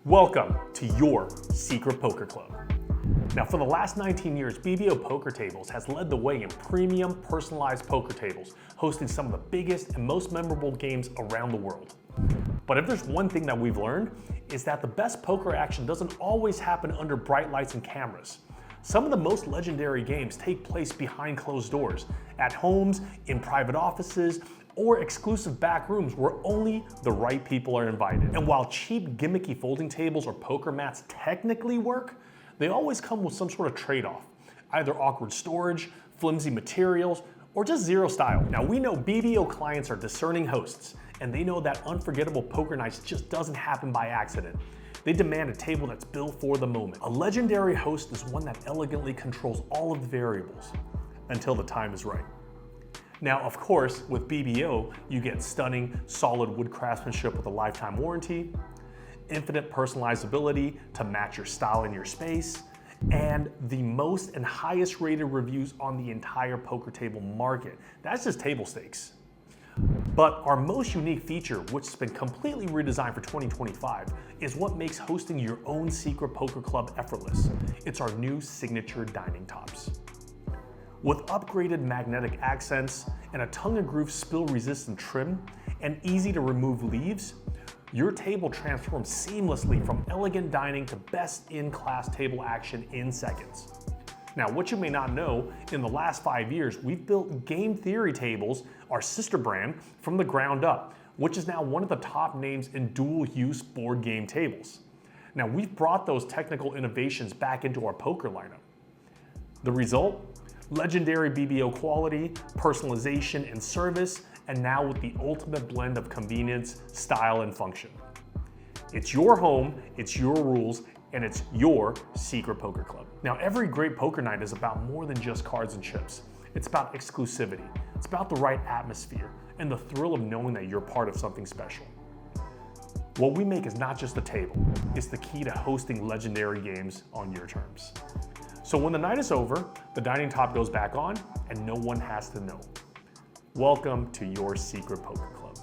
Welcome to your secret poker club. Now, for the last 19 years, BBO Poker Tables has led the way in premium personalized poker tables, hosting some of the biggest and most memorable games around the world. But if there's one thing that we've learned, is that the best poker action doesn't always happen under bright lights and cameras. Some of the most legendary games take place behind closed doors, at homes, in private offices, or exclusive back rooms where only the right people are invited. And while cheap, gimmicky folding tables or poker mats technically work, they always come with some sort of trade-off, either awkward storage, flimsy materials, or just zero style. Now, we know BBO clients are discerning hosts, and they know that unforgettable poker nights just doesn't happen by accident. They demand a table that's built for the moment. A legendary host is one that elegantly controls all of the variables until the time is right. Now, of course, with BBO, you get stunning, solid wood craftsmanship with a lifetime warranty, infinite personalizability to match your style and your space, and the most and highest rated reviews on the entire poker table market. That's just table stakes. But our most unique feature, which has been completely redesigned for 2025, is what makes hosting your own secret poker club effortless. It's our new signature dining tops. With upgraded magnetic accents and a tongue-and-groove spill-resistant trim and easy-to-remove leaves, your table transforms seamlessly from elegant dining to best-in-class table action in seconds. Now, what you may not know, in the last 5 years, we've built Game Theory Tables, our sister brand, from the ground up, which is now one of the top names in dual-use board game tables. Now, we've brought those technical innovations back into our poker lineup. The result? Legendary BBO quality, personalization, and service, and now with the ultimate blend of convenience, style, and function. It's your home, it's your rules, and it's your secret poker club. Now, every great poker night is about more than just cards and chips. It's about exclusivity. It's about the right atmosphere and the thrill of knowing that you're part of something special. What we make is not just a table, it's the key to hosting legendary games on your terms. So when the night is over, the dining top goes back on and no one has to know. Welcome to your secret poker club.